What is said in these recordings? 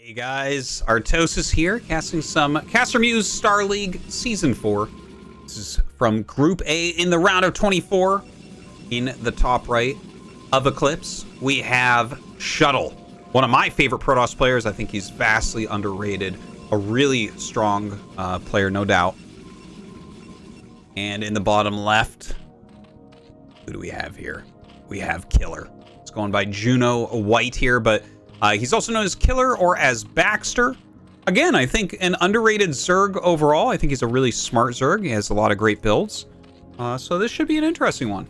Hey guys, Artosis here, casting some CasterMuse Star League Season 4. This is from Group A in the round of 24. In the top right of Eclipse, we have Shuttle. One of my favorite Protoss players. I think he's vastly underrated. A really strong player, no doubt. And in the bottom left, who do we have here? We have Killer. It's going by Juno White here, but he's also known as Killer or as Baxter. Again, I think an underrated Zerg overall. I think he's a really smart Zerg. He has a lot of great builds. So this should be an interesting one.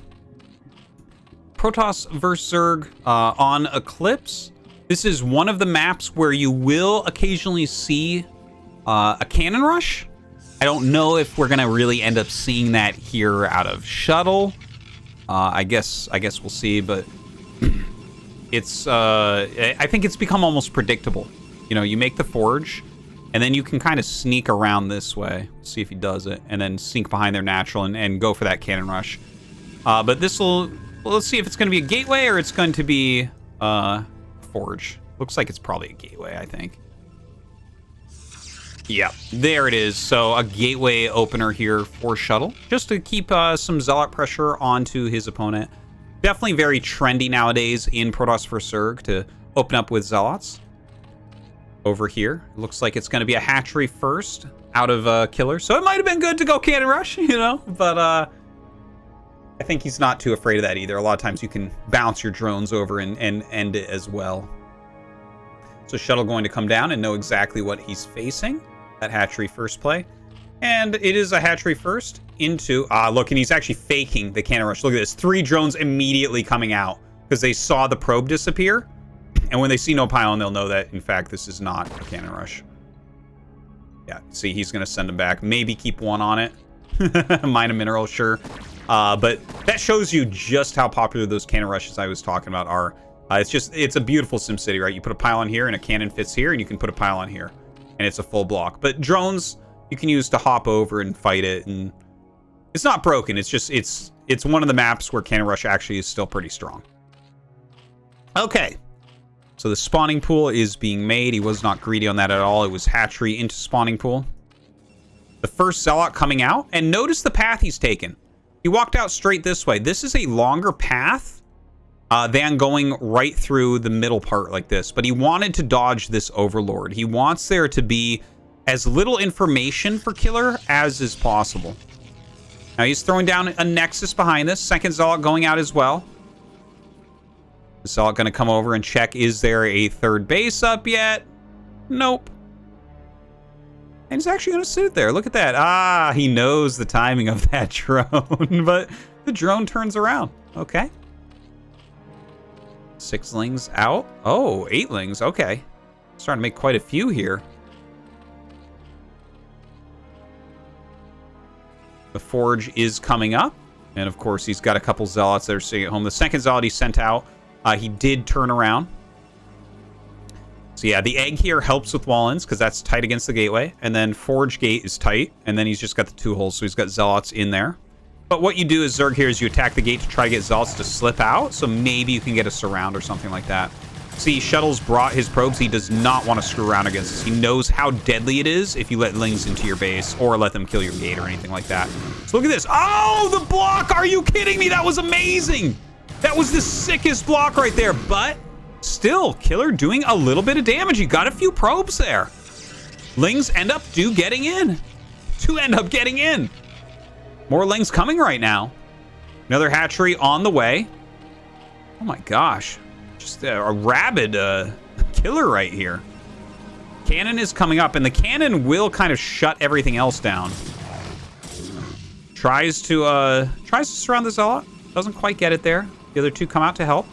Protoss versus Zerg on Eclipse. This is one of the maps where you will occasionally see a cannon rush. I don't know if we're gonna really end up seeing that here out of Shuttle. I guess we'll see, but it's I think it's become almost predictable. You know, you make the forge, and then you can kind of sneak around this way. See if he does it, and then sneak behind their natural and go for that cannon rush. But this will, well, let's see if it's going to be a gateway or it's going to be forge. Looks like it's probably a gateway, I think. Yeah, there it is. So a gateway opener here for Shuttle, just to keep some Zealot pressure onto his opponent. Definitely very trendy nowadays in Protoss vs Zerg to open up with Zealots. Over here, it looks like it's going to be a hatchery first out of Killer. So it might have been good to go cannon rush, you know, but I think he's not too afraid of that either. A lot of times you can bounce your drones over and end it as well. So Shuttle going to come down and know exactly what he's facing. That hatchery first play. And it is a hatchery first into... look, and he's actually faking the cannon rush. Look at this. 3 drones immediately coming out because they saw the probe disappear. And when they see no pylon, they'll know that, in fact, this is not a cannon rush. Yeah, see, he's going to send them back. Maybe keep one on it. Mine a mineral, sure. But that shows you just how popular those cannon rushes I was talking about are. It's a beautiful SimCity, right? You put a pylon here and a cannon fits here, and you can put a pylon here. And it's a full block. But drones, you can use to hop over and fight it. And it's not broken. It's just, it's one of the maps where cannon rush actually is still pretty strong. Okay. So the spawning pool is being made. He was not greedy on that at all. It was hatchery into spawning pool. The first Zealot coming out. And notice the path he's taken. He walked out straight this way. This is a longer path than going right through the middle part like this. But he wanted to dodge this Overlord. He wants there to be as little information for Killer as is possible. Now he's throwing down a Nexus behind this. Second Zealot going out as well. The Zealot going to come over and check, is there a third base up yet? Nope. And he's actually going to sit there. Look at that. He knows the timing of that drone. But the drone turns around. Okay. 6 lings out. Oh, 8 lings. Okay. Starting to make quite a few here. The forge is coming up. And of course, he's got a couple Zealots that are sitting at home. The second Zealot he sent out, he did turn around. So yeah, the egg here helps with wall-ins because that's tight against the gateway. And then forge gate is tight. And then he's just got the 2 holes. So he's got Zealots in there. But what you do as Zerg here is you attack the gate to try to get Zealots to slip out. So maybe you can get a surround or something like that. See, Shuttle's brought his probes. He does not want to screw around against this. He knows how deadly it is if you let lings into your base or let them kill your gate or anything like that. So look at this. Oh, the block! Are you kidding me? That was amazing! That was the sickest block right there. But still, Killer doing a little bit of damage. He got a few probes there. Lings end up getting in. 2 end up getting in. More lings coming right now. Another hatchery on the way. Oh my gosh. Just a rabid Killer right here. Cannon is coming up, and the cannon will kind of shut everything else down. Tries to surround the Zealot. Doesn't quite get it there. The other 2 come out to help.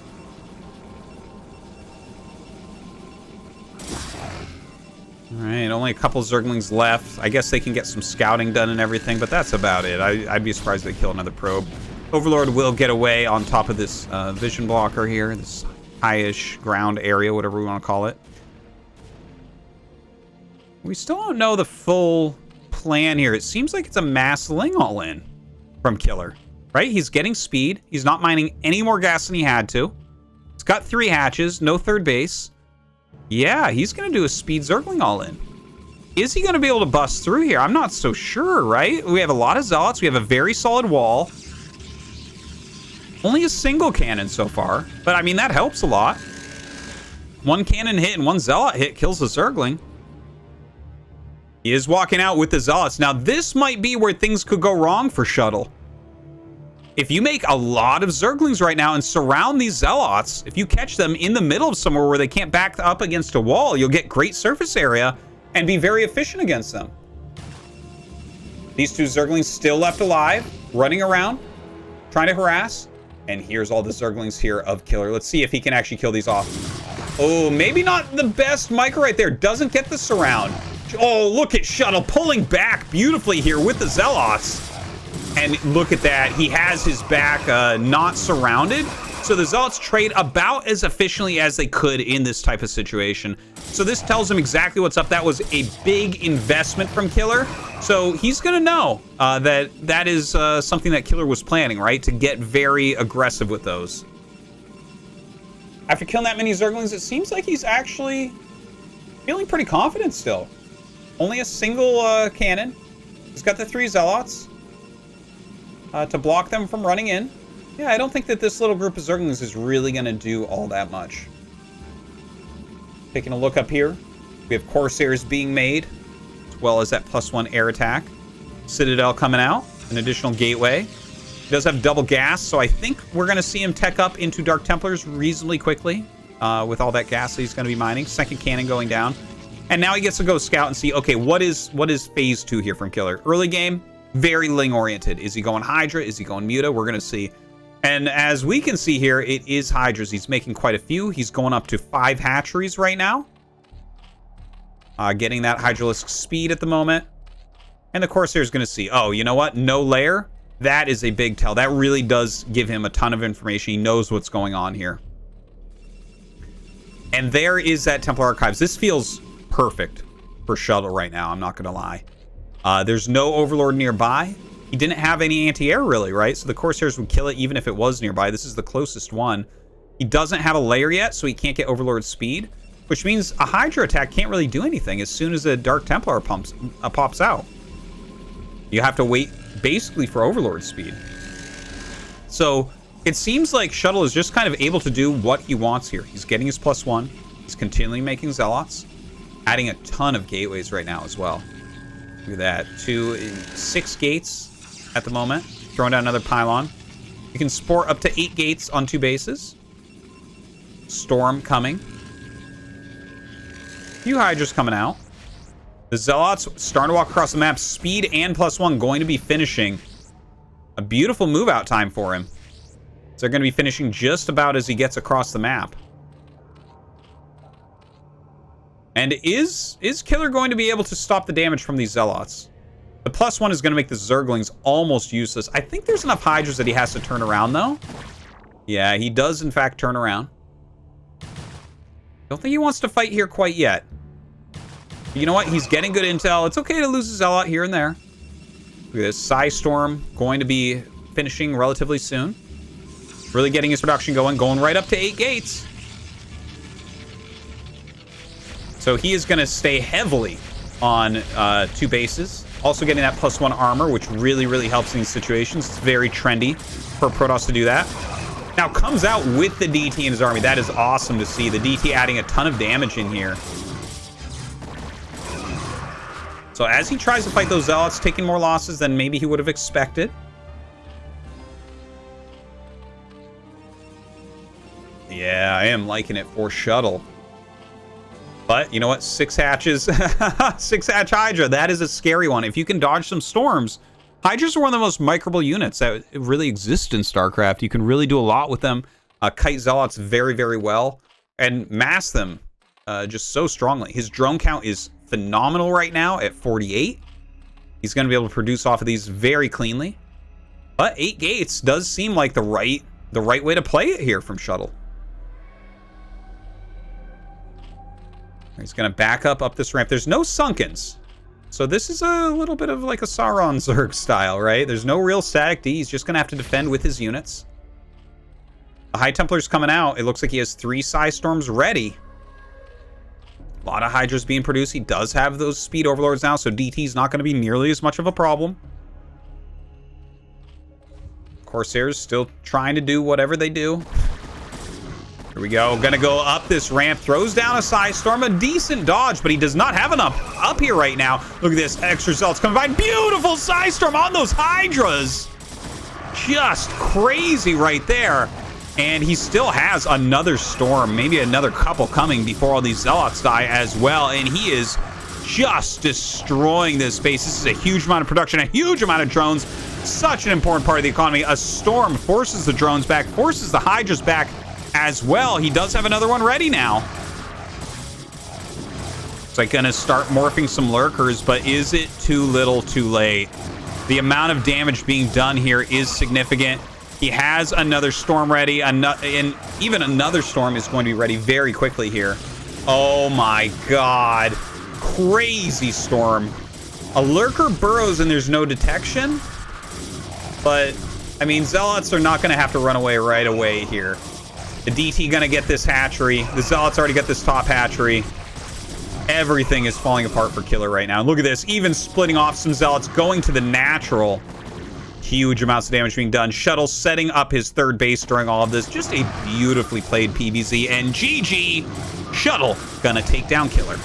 All right, only a couple Zerglings left. I guess they can get some scouting done and everything, but that's about it. I'd be surprised if they kill another probe. Overlord will get away on top of this vision blocker here, this high-ish ground area, whatever we want to call it. We still don't know the full plan here. It seems like it's a mass ling all-in from Killer, right? He's getting speed. He's not mining any more gas than he had to. He's got 3 hatches, no third base. Yeah, he's going to do a speed Zergling all in. Is he going to be able to bust through here? I'm not so sure, right? We have a lot of Zealots. We have a very solid wall. Only a single cannon so far. But, I mean, that helps a lot. One cannon hit and one Zealot hit kills the Zergling. He is walking out with the Zealots. Now, this might be where things could go wrong for Shuttle. If you make a lot of Zerglings right now and surround these Zealots, if you catch them in the middle of somewhere where they can't back up against a wall, you'll get great surface area and be very efficient against them. These two Zerglings still left alive, running around, trying to harass. And here's all the Zerglings here of Killer. Let's see if he can actually kill these off. Oh, maybe not the best micro right there. Doesn't get the surround. Oh, look at Shuttle pulling back beautifully here with the Zealots. And look at that. He has his back not surrounded. So the Zealots trade about as efficiently as they could in this type of situation. So this tells him exactly what's up. That was a big investment from Killer. So he's going to know that is something that Killer was planning, right? To get very aggressive with those. After killing that many Zerglings, it seems like he's actually feeling pretty confident still. Only a single cannon. He's got the 3 Zealots to block them from running in. Yeah, I don't think that this little group of Zerglings is really going to do all that much. Taking a look up here, we have Corsairs being made, as well as that +1 air attack. Citadel coming out, an additional gateway. He does have double gas, so I think we're going to see him tech up into Dark Templars reasonably quickly with all that gas that he's going to be mining. Second cannon going down. And now he gets to go scout and see, okay, what is phase 2 here from Killer? Early game, very Ling oriented. Is he going Hydra? Is he going Muta? We're going to see. And as we can see here, it is Hydras. He's making quite a few. He's going up to 5 hatcheries right now. Getting that Hydralisk speed at the moment. And the Corsair is going to see, oh, you know what? No lair. That is a big tell. That really does give him a ton of information. He knows what's going on here. And there is that Templar Archives. This feels perfect for Shuttle right now. I'm not going to lie. There's no Overlord nearby. He didn't have any anti-air really, right? So the Corsairs would kill it even if it was nearby. This is the closest one. He doesn't have a layer yet, so he can't get Overlord speed, which means a Hydra attack can't really do anything as soon as a Dark Templar pops out. You have to wait basically for Overlord speed. So it seems like Shuttle is just kind of able to do what he wants here. He's getting his +1. He's continually making Zealots, adding a ton of gateways right now as well. Look at that. 6 gates at the moment. Throwing down another pylon. You can sport up to 8 gates on 2 bases. Storm coming. Few Hydras coming out. The Zealots starting to walk across the map. Speed and +1 going to be finishing. A beautiful move out time for him. So they're going to be finishing just about as he gets across the map. And is Killer going to be able to stop the damage from these Zealots? The +1 is going to make the Zerglings almost useless. I think there's enough Hydras that he has to turn around, though. Yeah, he does, in fact, turn around. Don't think he wants to fight here quite yet. But you know what? He's getting good intel. It's okay to lose a Zealot here and there. Look at this. Psystorm going to be finishing relatively soon. Really getting his production going right up to 8 gates. So he is going to stay heavily on 2 bases. Also getting that +1 armor, which really, really helps in these situations. It's very trendy for Protoss to do that. Now comes out with the DT in his army. That is awesome to see. The DT adding a ton of damage in here. So as he tries to fight those Zealots, taking more losses than maybe he would have expected. Yeah, I am liking it for Shuttle. But, you know what? 6 hatches. 6-hatch Hydra. That is a scary one. If you can dodge some storms. Hydras are one of the most microable units that really exist in StarCraft. You can really do a lot with them. Kite Zealots very, very well. And mass them just so strongly. His drone count is phenomenal right now at 48. He's going to be able to produce off of these very cleanly. But 8 gates does seem like the right way to play it here from Shuttle. He's going to back up this ramp. There's no Sunkens. So this is a little bit of like a Sauron Zerg style, right? There's no real static D. He's just going to have to defend with his units. The High Templar's coming out. It looks like he has 3 Psystorms ready. A lot of Hydras being produced. He does have those speed overlords now, so DT's not going to be nearly as much of a problem. Corsairs still trying to do whatever they do. Here we go. Gonna go up this ramp. Throws down a Psy Storm. A decent dodge, but he does not have enough up here right now. Look at this. Extra Zealots coming by. Beautiful Psy Storm on those Hydras. Just crazy right there. And he still has another Storm. Maybe another couple coming before all these Zealots die as well. And he is just destroying this space. This is a huge amount of production. A huge amount of drones. Such an important part of the economy. A Storm forces the drones back. Forces the Hydras back as well. He does have another one ready now. It's like gonna start morphing some lurkers, but is it too little too late? The amount of damage being done here is significant. He has another Storm ready, and even another Storm is going to be ready very quickly here. Oh my god. Crazy Storm. A lurker burrows and there's no detection, but I mean, Zealots are not gonna have to run away right away here. The DT gonna get this hatchery. The Zealots already got this top hatchery. Everything is falling apart for Killer right now. Look at this. Even splitting off some Zealots, going to the natural. Huge amounts of damage being done. Shuttle setting up his third base during all of this. Just a beautifully played PvZ. And GG. Shuttle gonna take down Killer.